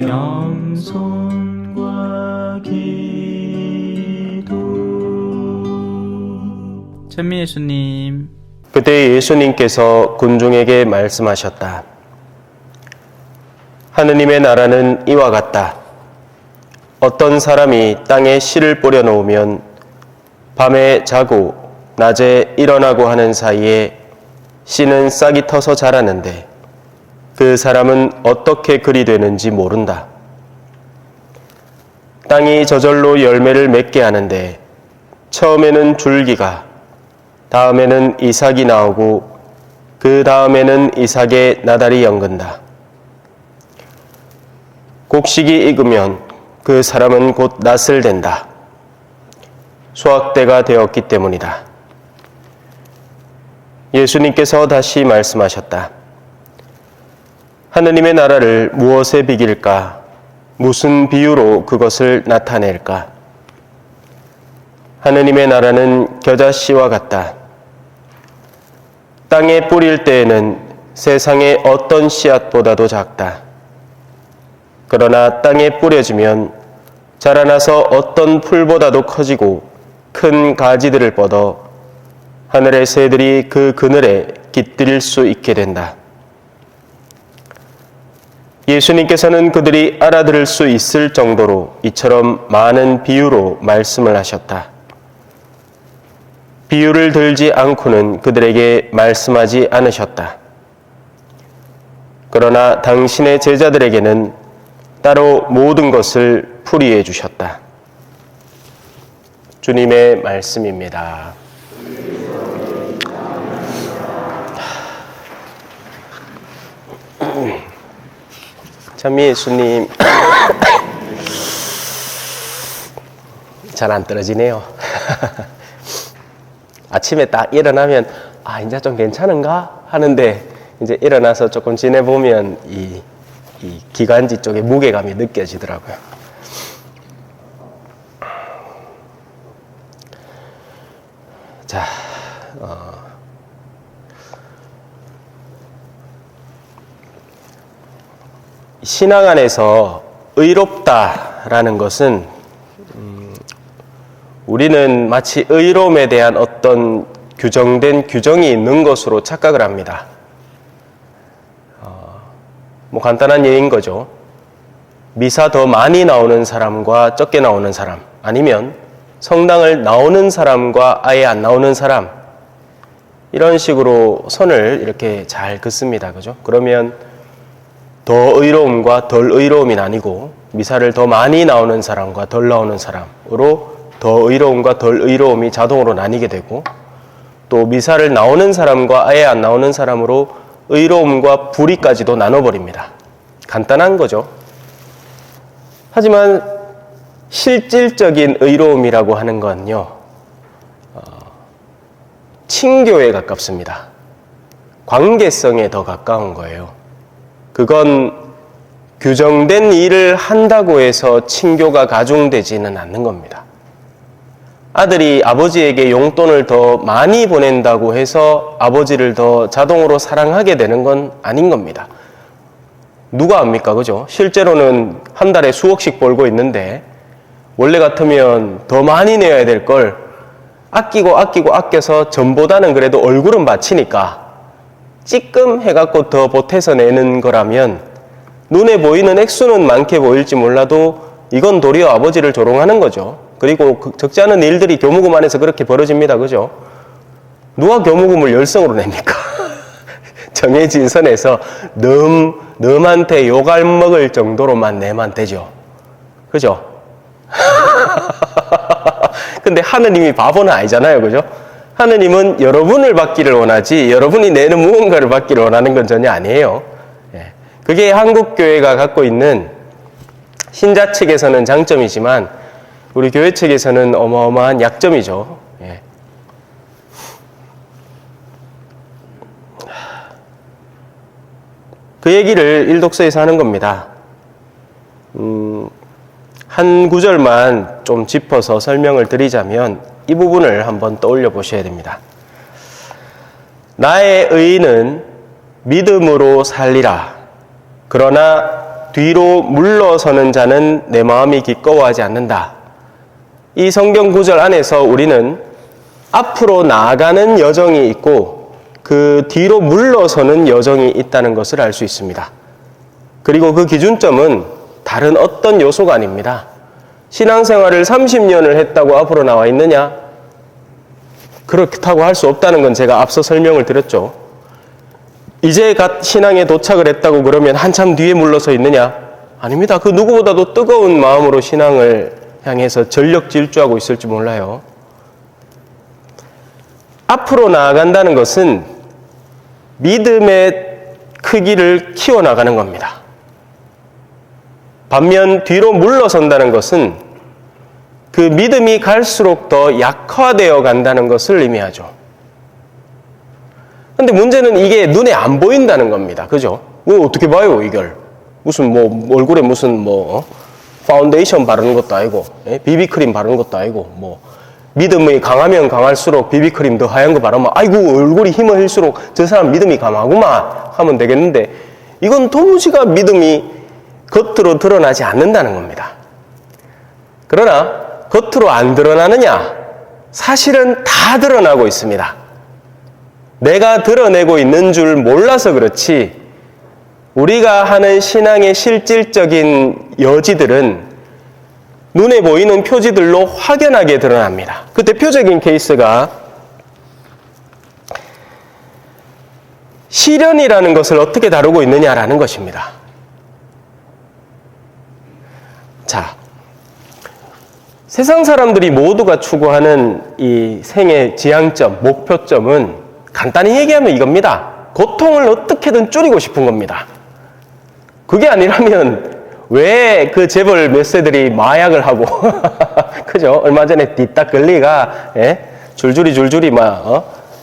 겸손과 기도. 찬미 예수님. 그때 예수님께서 군중에게 말씀하셨다. 하느님의 나라는 이와 같다. 어떤 사람이 땅에 씨를 뿌려 놓으면 밤에 자고 낮에 일어나고 하는 사이에 씨는 싹이 터서 자라는데 그 사람은 어떻게 그리 되는지 모른다. 땅이 저절로 열매를 맺게 하는데 처음에는 줄기가, 다음에는 이삭이 나오고 그 다음에는 이삭의 나달이 연근다. 곡식이 익으면 그 사람은 곧 낫을 된다. 수확때가 되었기 때문이다. 예수님께서 다시 말씀하셨다. 하느님의 나라를 무엇에 비길까? 무슨 비유로 그것을 나타낼까? 하느님의 나라는 겨자씨와 같다. 땅에 뿌릴 때에는 세상의 어떤 씨앗보다도 작다. 그러나 땅에 뿌려지면 자라나서 어떤 풀보다도 커지고 큰 가지들을 뻗어 하늘의 새들이 그 그늘에 깃들일 수 있게 된다. 예수님께서는 그들이 알아들을 수 있을 정도로 이처럼 많은 비유로 말씀을 하셨다. 비유를 들지 않고는 그들에게 말씀하지 않으셨다. 그러나 당신의 제자들에게는 따로 모든 것을 풀이해 주셨다. 주님의 말씀입니다. 찬미 예수님, 잘 안 떨어지네요. 아침에 딱 일어나면 이제 좀 괜찮은가 하는데 이제 일어나서 조금 지내보면 이 기관지 쪽에 무게감이 느껴지더라고요. 자, 신앙 안에서 의롭다라는 것은 우리는 마치 의로움에 대한 어떤 규정된 규정이 있는 것으로 착각을 합니다. 간단한 예인 거죠. 미사 더 많이 나오는 사람과 적게 나오는 사람, 아니면 성당을 나오는 사람과 아예 안 나오는 사람, 이런 식으로 선을 이렇게 잘 긋습니다. 그죠? 그러면 더 의로움과 덜 의로움이 나뉘고, 미사를 더 많이 나오는 사람과 덜 나오는 사람으로 더 의로움과 덜 의로움이 자동으로 나뉘게 되고, 또 미사를 나오는 사람과 아예 안 나오는 사람으로 의로움과 불의까지도 나눠버립니다. 간단한 거죠. 하지만 실질적인 의로움이라고 하는 건요, 친교에 가깝습니다. 관계성에 더 가까운 거예요. 그건 규정된 일을 한다고 해서 친교가 가중되지는 않는 겁니다. 아들이 아버지에게 용돈을 더 많이 보낸다고 해서 아버지를 더 자동으로 사랑하게 되는 건 아닌 겁니다. 누가 압니까? 그죠? 실제로는 한 달에 수억씩 벌고 있는데 원래 같으면 더 많이 내야 될 걸 아껴서 전보다는 그래도 얼굴은 바치니까 찌끔 해갖고 더 보태서 내는 거라면 눈에 보이는 액수는 많게 보일지 몰라도 이건 도리어 아버지를 조롱하는 거죠. 그리고 적지 않은 일들이 교무금 안에서 그렇게 벌어집니다. 그죠? 누가 교무금을 열성으로 냅니까? 정해진 선에서 넘한테 욕알 먹을 정도로만 내면 되죠. 그죠? 근데 하느님이 바보는 아니잖아요. 그죠? 하느님은 여러분을 받기를 원하지 여러분이 내는 무언가를 받기를 원하는 건 전혀 아니에요. 그게 한국교회가 갖고 있는 신자 측에서는 장점이지만 우리 교회 측에서는 어마어마한 약점이죠. 그 얘기를 일독서에서 하는 겁니다. 한 구절만 좀 짚어서 설명을 드리자면 이 부분을 한번 떠올려 보셔야 됩니다. 나의 의인은 믿음으로 살리라. 그러나 뒤로 물러서는 자는 내 마음이 기꺼워하지 않는다. 이 성경 구절 안에서 우리는 앞으로 나아가는 여정이 있고 그 뒤로 물러서는 여정이 있다는 것을 알 수 있습니다. 그리고 그 기준점은 다른 어떤 요소가 아닙니다. 신앙생활을 30년을 했다고 앞으로 나와 있느냐? 그렇다고 할 수 없다는 건 제가 앞서 설명을 드렸죠. 이제 갓 신앙에 도착을 했다고 그러면 한참 뒤에 물러서 있느냐? 아닙니다. 그 누구보다도 뜨거운 마음으로 신앙을 향해서 전력 질주하고 있을지 몰라요. 앞으로 나아간다는 것은 믿음의 크기를 키워나가는 겁니다. 반면 뒤로 물러선다는 것은 그 믿음이 갈수록 더 약화되어 간다는 것을 의미하죠. 근데 문제는 이게 눈에 안 보인다는 겁니다. 그죠? 뭐 어떻게 봐요, 이걸? 무슨 뭐 얼굴에 무슨 파운데이션 바르는 것도 아니고, 비비크림 바르는 것도 아니고, 믿음이 강하면 강할수록 비비크림 더 하얀 거 바르면 아이고 얼굴이 희머힐수록 저 사람 믿음이 강하구만 하면 되겠는데 이건 도무지가 믿음이 겉으로 드러나지 않는다는 겁니다. 그러나 겉으로 안 드러나느냐? 사실은 다 드러나고 있습니다. 내가 드러내고 있는 줄 몰라서 그렇지 우리가 하는 신앙의 실질적인 여지들은 눈에 보이는 표지들로 확연하게 드러납니다. 그 대표적인 케이스가 시련이라는 것을 어떻게 다루고 있느냐라는 것입니다. 자, 세상 사람들이 모두가 추구하는 이 생의 지향점, 목표점은 간단히 얘기하면 이겁니다. 고통을 어떻게든 줄이고 싶은 겁니다. 그게 아니라면 왜 그 재벌 몇 세들이 마약을 하고 그죠? 얼마 전에 뒷딱걸리가 줄줄이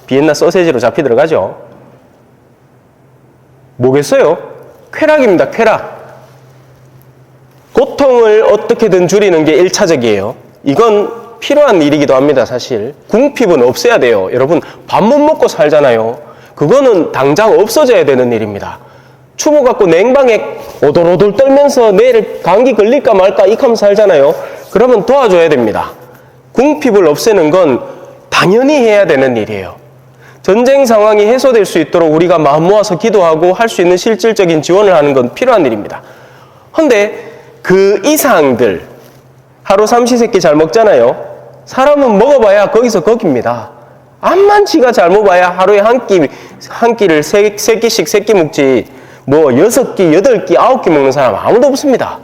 비엔나 소세지로 잡히 들어가죠. 뭐겠어요? 쾌락입니다. 쾌락. 고통을 어떻게든 줄이는 게 1차적이에요. 이건 필요한 일이기도 합니다. 사실 궁핍은 없애야 돼요. 여러분 밥 못 먹고 살잖아요. 그거는 당장 없어져야 되는 일입니다. 추모 갖고 냉방에 오돌오돌 떨면서 내일 감기 걸릴까 말까 이하면서 살잖아요. 그러면 도와줘야 됩니다. 궁핍을 없애는 건 당연히 해야 되는 일이에요. 전쟁 상황이 해소될 수 있도록 우리가 마음 모아서 기도하고 할 수 있는 실질적인 지원을 하는 건 필요한 일입니다. 그런데 그 이상들 하루 삼시세끼 잘 먹잖아요. 사람은 먹어봐야 거기서 거기입니다. 암만 지가 잘 먹어봐야 하루에 한 끼를 세 끼씩 세끼 먹지 6끼, 8끼, 9끼 먹는 사람 아무도 없습니다.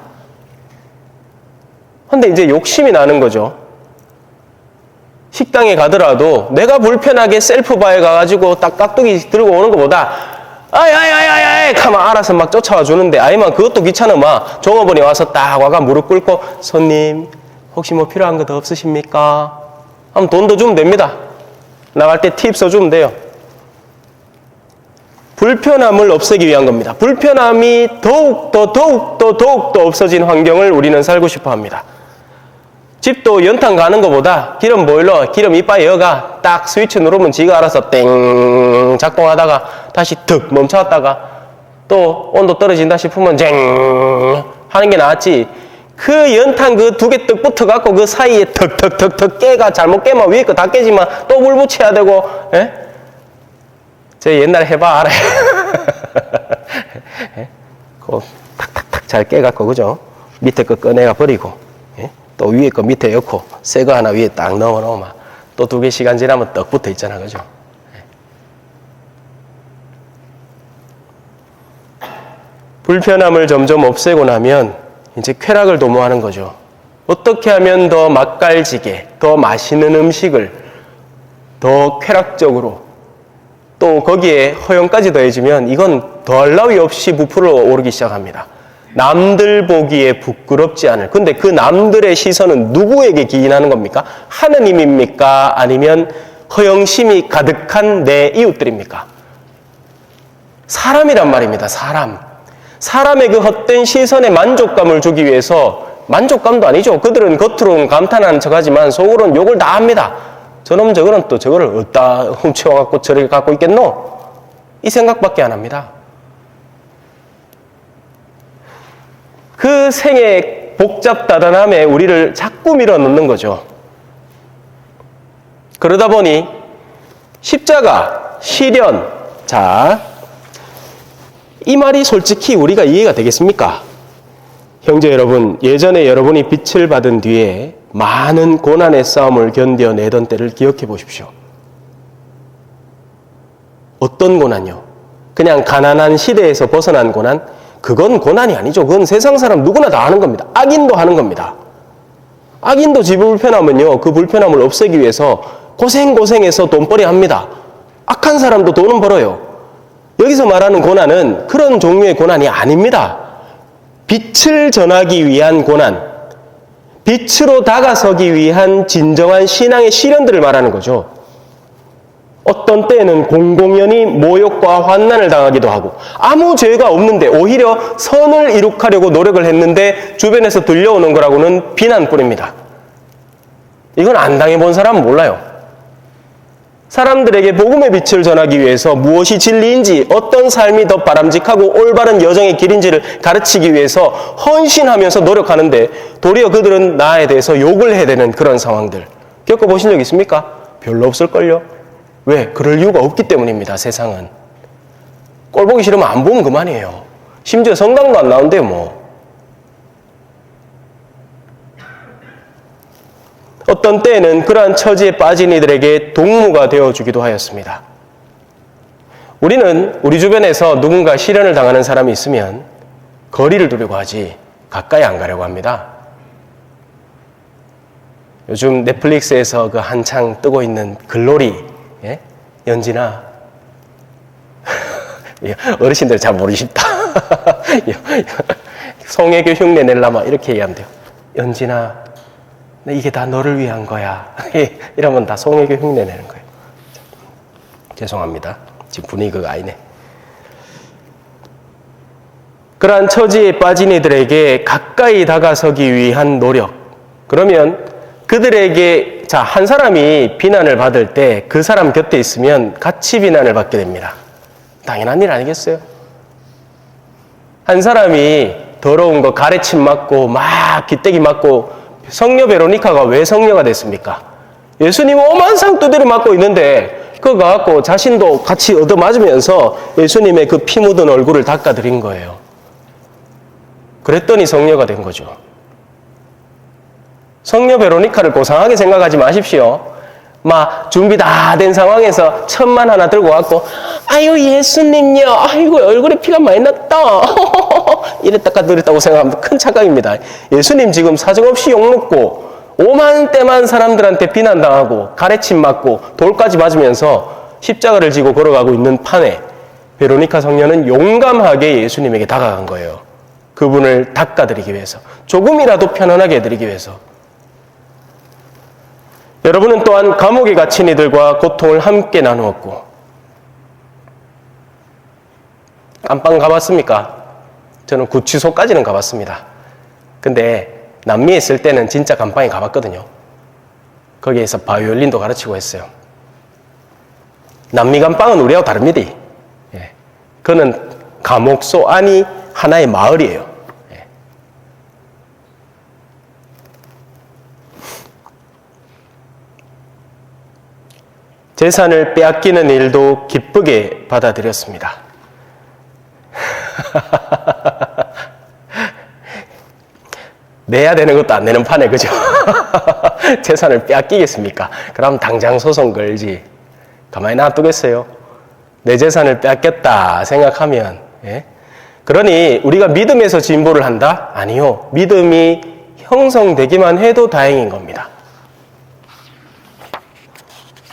근데 이제 욕심이 나는 거죠. 식당에 가더라도 내가 불편하게 셀프바에 가가지고 딱 깍두기 들고 오는 것보다 아이 하면 알아서 막 쫓아와 주는데 아니면 그것도 귀찮으면 종업원이 와서 딱 와가 무릎 꿇고 손님 혹시 뭐 필요한 거 더 없으십니까? 하면 돈 더 주면 됩니다. 나갈 때 팁 써주면 돼요. 불편함을 없애기 위한 겁니다. 불편함이 더욱더 없어진 환경을 우리는 살고 싶어 합니다. 집도 연탄 가는 것보다 기름 보일러, 기름 이빨 여가 딱 스위치 누르면 지가 알아서 땡 작동하다가 다시 득 멈춰왔다가 또 온도 떨어진다 싶으면 쟁 하는 게 낫지. 그 연탄 그 2개 떡 붙어갖고 그 사이에 턱 깨가 잘못 깨면 위에 거 다 깨지만 또 물 붙여야 되고, 저 옛날에 해봐 알아요. 그 탁탁탁 잘 깨갖고 그죠? 밑에 거 꺼내가 버리고 또 위에 거 밑에 넣고 새 거 하나 위에 딱 넣어 놓으면 또 2개 시간 지나면 떡 붙어 있잖아, 그죠? 불편함을 점점 없애고 나면 이제 쾌락을 도모하는 거죠. 어떻게 하면 더 맛깔지게, 더 맛있는 음식을 더 쾌락적으로 또 거기에 허용까지 더해지면 이건 더할 나위 없이 부풀어 오르기 시작합니다. 남들 보기에 부끄럽지 않을. 근데 그 남들의 시선은 누구에게 기인하는 겁니까? 하느님입니까? 아니면 허영심이 가득한 내 이웃들입니까? 사람이란 말입니다. 사람의 그 헛된 시선에 만족감을 주기 위해서, 만족감도 아니죠. 그들은 겉으로는 감탄하는 척하지만 속으로는 욕을 다 합니다. 저놈 저거는 또 저거를 어디다 훔쳐갖고 저렇게 갖고 있겠노? 이 생각밖에 안 합니다. 그 생의 복잡다단함에 우리를 자꾸 밀어넣는 거죠. 그러다 보니 십자가, 시련, 자, 이 말이 솔직히 우리가 이해가 되겠습니까? 형제 여러분, 예전에 여러분이 빛을 받은 뒤에 많은 고난의 싸움을 견뎌내던 때를 기억해 보십시오. 어떤 고난요? 그냥 가난한 시대에서 벗어난 고난? 그건 고난이 아니죠. 그건 세상 사람 누구나 다 하는 겁니다. 악인도 하는 겁니다. 악인도 지 불편하면요, 그 불편함을 없애기 위해서 고생해서 돈벌이 합니다. 악한 사람도 돈은 벌어요. 여기서 말하는 고난은 그런 종류의 고난이 아닙니다. 빛을 전하기 위한 고난, 빛으로 다가서기 위한 진정한 신앙의 시련들을 말하는 거죠. 어떤 때에는 공공연히 모욕과 환난을 당하기도 하고 아무 죄가 없는데 오히려 선을 이룩하려고 노력을 했는데 주변에서 들려오는 거라고는 비난뿐입니다. 이건 안 당해본 사람은 몰라요. 사람들에게 복음의 빛을 전하기 위해서 무엇이 진리인지, 어떤 삶이 더 바람직하고 올바른 여정의 길인지를 가르치기 위해서 헌신하면서 노력하는데 도리어 그들은 나에 대해서 욕을 해야 되는 그런 상황들 겪어보신 적 있습니까? 별로 없을걸요? 왜? 그럴 이유가 없기 때문입니다. 세상은. 꼴 보기 싫으면 안 보면 그만이에요. 심지어 성당도 안 나온대요. 뭐. 어떤 때에는 그러한 처지에 빠진 이들에게 동무가 되어주기도 하였습니다. 우리는 우리 주변에서 누군가 시련을 당하는 사람이 있으면 거리를 두려고 하지 가까이 안 가려고 합니다. 요즘 넷플릭스에서 그 한창 뜨고 있는 글로리, 예? 연진아. 어르신들 잘 모르십다. 송혜교 흉내 낼라마 이렇게 얘기하면 돼요. 연진아, 이게 다 너를 위한 거야. 이러면 다 송혜교 흉내 내는 거예요. 죄송합니다. 지금 분위기가 아니네. 그러한 처지에 빠진 이들에게 가까이 다가서기 위한 노력. 그러면 그들에게, 자, 한 사람이 비난을 받을 때 그 사람 곁에 있으면 같이 비난을 받게 됩니다. 당연한 일 아니겠어요? 한 사람이 더러운 거 가래침 맞고 막 기떼기 맞고 성녀 베로니카가 왜 성녀가 됐습니까? 예수님 오만 상 두드려 맞고 있는데 그거 갖고 자신도 같이 얻어맞으면서 예수님의 그 피 묻은 얼굴을 닦아드린 거예요. 그랬더니 성녀가 된 거죠. 성녀 베로니카를 고상하게 생각하지 마십시오. 막 준비 다 된 상황에서 천만 하나 들고 왔고 아유 예수님요, 아이고 얼굴에 피가 많이 났다 이랬다가 저랬다고 생각하면 큰 착각입니다. 예수님 지금 사정없이 욕먹고 5만 대만 사람들한테 비난당하고 가래침 맞고 돌까지 맞으면서 십자가를 지고 걸어가고 있는 판에 베로니카 성녀는 용감하게 예수님에게 다가간 거예요. 그분을 닦아드리기 위해서, 조금이라도 편안하게 해드리기 위해서. 여러분은 또한 감옥에 갇힌 이들과 고통을 함께 나누었고, 안방 가봤습니까? 저는 구치소까지는 가봤습니다. 근데 남미에 있을 때는 진짜 감방에 가봤거든요. 거기에서 바이올린도 가르치고 했어요. 남미 감방은 우리하고 다릅니다. 예. 그는 감옥소 안이 하나의 마을이에요. 예. 재산을 빼앗기는 일도 기쁘게 받아들였습니다. 내야 되는 것도 안 내는 판에, 그죠? 재산을 빼앗기겠습니까? 그럼 당장 소송 걸지. 가만히 놔두겠어요? 내 재산을 빼앗겼다 생각하면, 예? 그러니 우리가 믿음에서 진보를 한다? 아니요. 믿음이 형성되기만 해도 다행인 겁니다.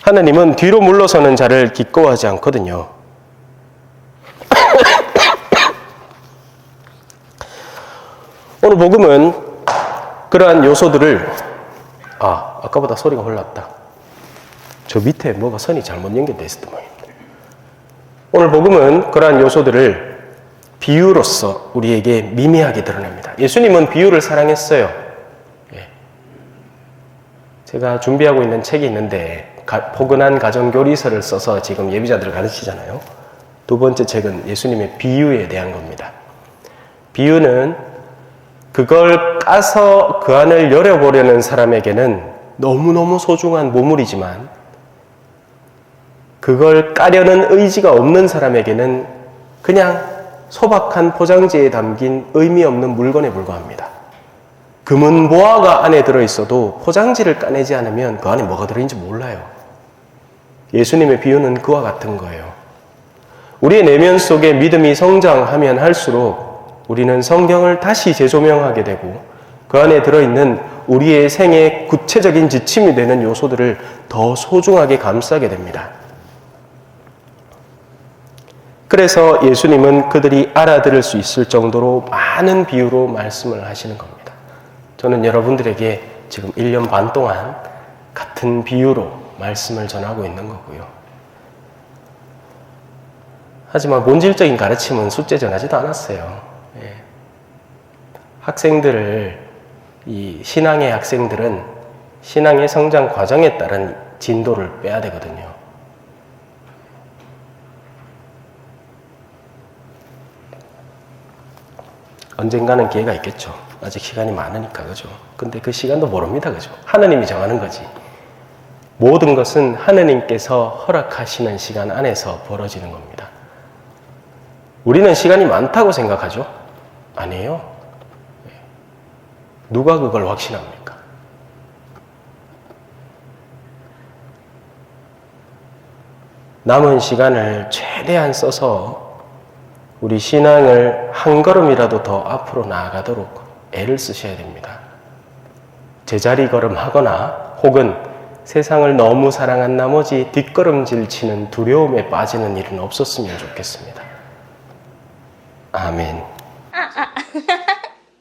하나님은 뒤로 물러서는 자를 기꺼워하지 않거든요. 오늘 복음은 그러한 요소들을, 아까보다 소리가 흘렀다. 저 밑에 뭐가 선이 잘못 연결되어 있었던 모양입니다. 오늘 복음은 그러한 요소들을 비유로서 우리에게 미미하게 드러냅니다. 예수님은 비유를 사랑했어요. 예. 제가 준비하고 있는 책이 있는데 포근한 가정교리서를 써서 지금 예비자들을 가르치잖아요. 두 번째 책은 예수님의 비유에 대한 겁니다. 비유는 그걸 까서 그 안을 열어보려는 사람에게는 너무너무 소중한 보물이지만 그걸 까려는 의지가 없는 사람에게는 그냥 소박한 포장지에 담긴 의미 없는 물건에 불과합니다. 금은 보화가 안에 들어있어도 포장지를 까내지 않으면 그 안에 뭐가 들어있는지 몰라요. 예수님의 비유는 그와 같은 거예요. 우리의 내면 속에 믿음이 성장하면 할수록 우리는 성경을 다시 재조명하게 되고 그 안에 들어있는 우리의 생의 구체적인 지침이 되는 요소들을 더 소중하게 감싸게 됩니다. 그래서 예수님은 그들이 알아들을 수 있을 정도로 많은 비유로 말씀을 하시는 겁니다. 저는 여러분들에게 지금 1년 반 동안 같은 비유로 말씀을 전하고 있는 거고요. 하지만 본질적인 가르침은 숫자 전하지도 않았어요. 이 신앙의 학생들은 신앙의 성장 과정에 따른 진도를 빼야 되거든요. 언젠가는 기회가 있겠죠. 아직 시간이 많으니까, 그죠? 근데 그 시간도 모릅니다, 그죠? 하느님이 정하는 거지. 모든 것은 하느님께서 허락하시는 시간 안에서 벌어지는 겁니다. 우리는 시간이 많다고 생각하죠? 아니에요. 누가 그걸 확신합니까? 남은 시간을 최대한 써서 우리 신앙을 한 걸음이라도 더 앞으로 나아가도록 애를 쓰셔야 됩니다. 제자리 걸음 하거나 혹은 세상을 너무 사랑한 나머지 뒷걸음질 치는 두려움에 빠지는 일은 없었으면 좋겠습니다. 아멘.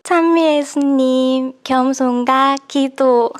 찬미 예수님, 겸손과 기도.